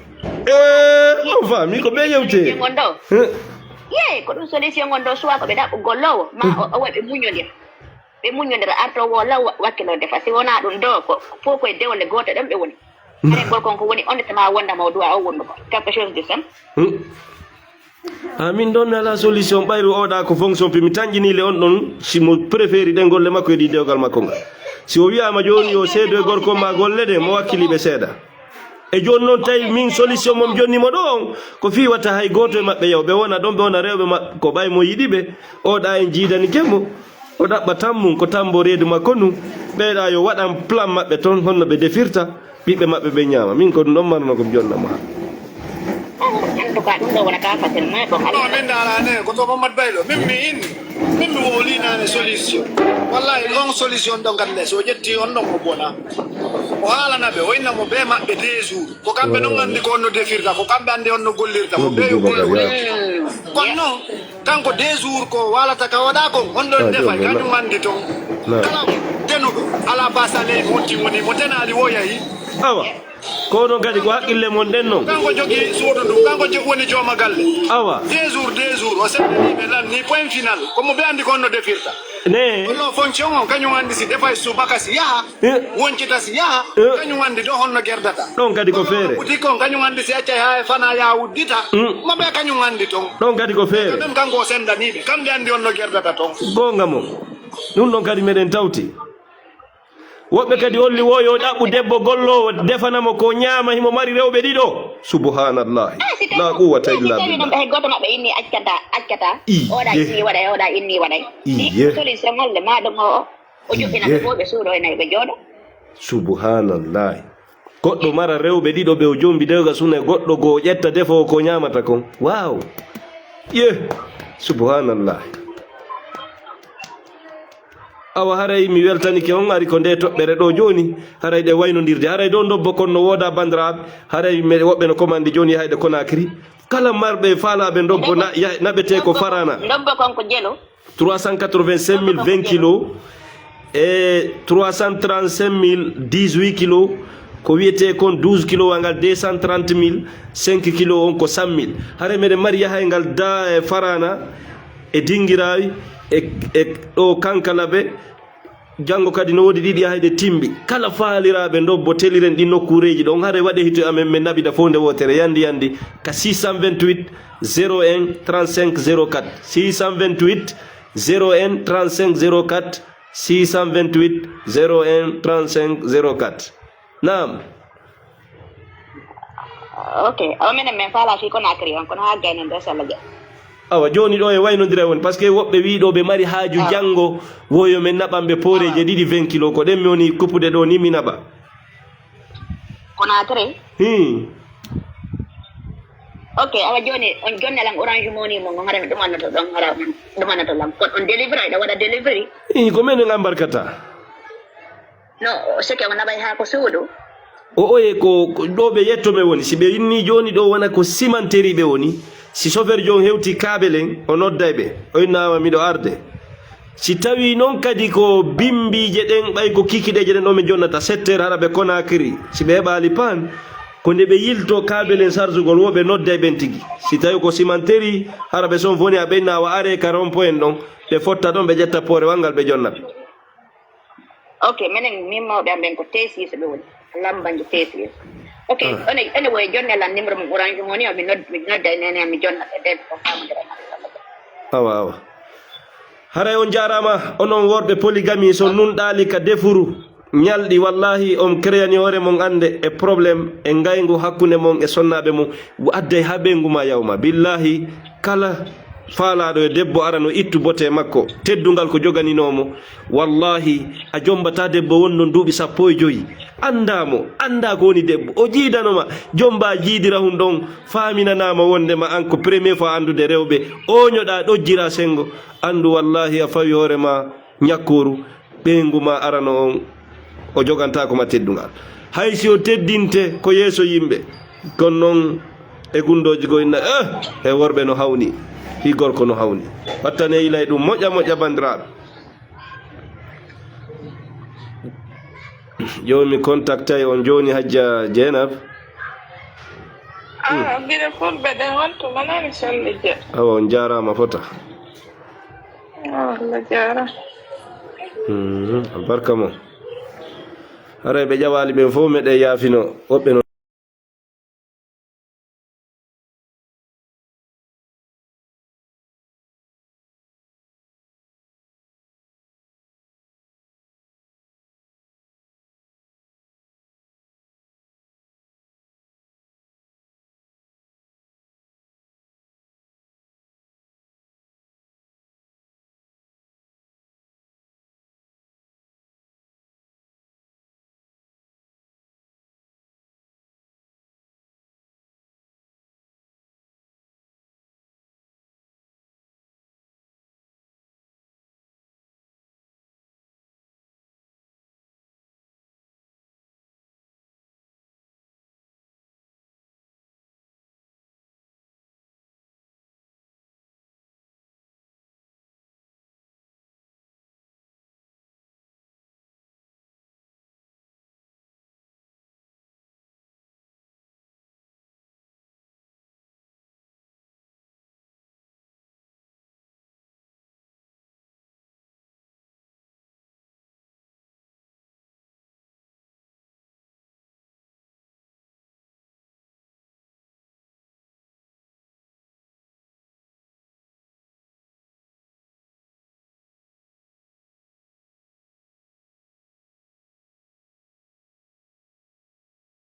on fami ko ɓe yewte gon ɗo ye ko ɗum solution gon ɗo soit ko ɓe ɗaɓɓu gollowo ma o waɗi ɓe muñodira artowo law wakkilo defa si wona ɗum ɗo ko fof koye dewle goto ɗon ɓe woni harengol kon ko woni honnêtement wondama o duwa o wonno ko quelque chose de sam min ɗon mi ala solution ɓayru oɗa ko fonction pi mi tañƴinile on ɗon simo préféri ɗen golle makko e ɗi dewgal makko ngal si o wiyama joni yo seedo e gorko ma golle ɗe mo wakkiliɓe seeɗa e joni noon tawi min solution mom jonnimo ɗo on ko fi watta hay goto e maɓɓe yaw ɓe wona ɗon ɓe wona rewɓe maɓɓe ko ɓay mo yiɗiɓe oɗa en jiidani kemo o ɗaɓɓa tan mum ko tambo reedu makko nu ɓeeɗa yo waɗan plan maɓɓe toon honno ɓe defirta ɓiɓɓe maɓɓe ɓe ñaama min ko ɗum ɗon marno komi jonnamo ha en tout cas ɗum ɗo wona ka facile mais bon non min darane ko to Mamadou Baylo min mi inni min mi wolinane solution wallahi on solution ɗo galle so ƴetti on ɗon ko bona o haalanaɓe o innamo be maɓɓe 2 jours ko kamɓe noon andi ko onno defirta ko kamɓe andi onno gollirta ko ɓe gollude kono noon kanko 2 jours ko walata ka waɗa kon on ɗon defa kañum andi toon kala tenuɗo ala basa ley monti woni mo tenali wo yahi awa ko non kadi ko haqqille mon ɗen noon kanko jogui suudu ndu kanko woni jooma galle awa 2 jours o seddaniɓe lan ni point final komo ɓe andi ko onno defirta ne onno fonction o kañum andi si defay subaka si yaha woncita si yaha kañum andi ɗo honno gerdata ɗon kadi ko feere boutique on kañum andi si accay ha e fana ya wuddita maɓe kañum andi toon ɗon kadi ko feere ɗum kanko o sendaniɓe kamɓe andi onno gerdata toon gonga mo ɗum ɗon kadi meɗen tawti woɓɓe kadi holli woyo ɗaɓɓu debbo gollowo defanamo ko ñaama himo mari rewɓe ɗiɗo subhanallah la quwata illa billah hay goto maɓɓe inni accata oɗa inni waɗay oɗa inni waɗay solution golle maɗum o joɓɓinaɓe fof ɓe suuɗo e nayi ɓe jooɗo subhanallah goɗɗo mara rewɓe ɗiɗo ɓe o jombi dewga suna goɗɗo go ƴetta defo ko ñamata kon wow ye subhanallah awa haray mi weltanike on ari ko nde toɓɓere ɗo joni haray ɗe waynodirde haray ɗo dobbo kon no wooda bandiraɓe haray woɓɓe no commande joni hayɗe Conakry kala marɓe faalaɓe dobbo naɓete ko farana dobbo kon ko jelo 385 000 20 kilos et 335 000 18 kilos ko wiyete kon 12 kilos angal 230 000 5 kilos on ko 100 000 haray meɗen mari yahay ngal da e farana e dingirawi e ɗo kankalaɓe janngo kadi no woodi ɗiɗi hayde timbi kala faaliraɓe dobbo teliren ɗi nokkureji ɗon haare waɗe hito amen min naɓida fo nde wotere yandi ka 628 01 35 04 628 01 35 04 628 01 35 04 nam ok o minen min faala fi Conakry on kono ha gaynen de salla ja awa joni ɗo e waynodira woni par ce que woɓɓe wiɗo ɓe mari haaju janngo woyo men naɓanɓe pooreje ɗiɗi 20 kilos ko ɗen mi woni kuppude ɗo ni mi naɓa Conakry ok awa joni on jonnelam Orange Money mo on hara mi ɗumanato ɗon hara ɗumanato lam kon on delivery aɗa waɗa delivery ko menen embarkata no sike o naɓay ha ko suudu o oye ko ɗo ɓe yettome woni si ɓe inni joni ɗo wona ko simanteri ɓe woni si chauffeur jon hewti kaabelen o nodday ɓe o innama miɗo arde si tawi noon kadi ko bimbije ɗen ɓay ko kikiɗeje ɗen ɗo min jonnata 7 heures hara ɓe Conakry si ɓe heɓali pan ko nde ɓe yilto kaabelen sargugol woɓe nodday ɓen tigi si tawi ko simanteri hara ɓe son foni a ɓenna wa are ka rond point ɗon ɓe fotta ɗon ɓe ƴetta poore wangal ɓe jonnaɓe ok minen min mawɓe am ɓen ko T6 ɓe woni lambanjo T6 ok ene woye jonnelan numéro mum Orange Money o mi nodda nene mi jonna e debbo ko famodira awa haray on jarama onon worɓe polygamy so nunɗali ka defuru ñalɗi wallahi on créani hoore mon ande e probléme e ngaygu hakkude mon e sonnaɓe mum adday ha ɓengu ma yawma billahi kala faalaɗo e debbo ara no ittu bote makko teddungal ko joganinomo wallahi a jombata debbo wonno duuɓi 15 andamo anda ko woni debbo o jiidanoma jomba jiidira hun ɗon faminanama wondema an ko premier fois andude rewɓe oñoɗa ɗojjira sengo andu wallahi a fawi hoorema ñakkoru ɓengu ma arano on o joganta koma teddungal haysi o teddinte ko yeeso yimɓe kono noon e gundoji go inna e worɓe no hawni hi gorko no hawni wattane ilay ɗum moƴƴa bandiraɓe jomi contactay on joni hajja Dieynab gide fulɓe ɗen wonto manani sollije awa on jarama fota Allah jara barka mo haray ɓe ƴawali ɓen fof meɗe yaafino woɓɓe no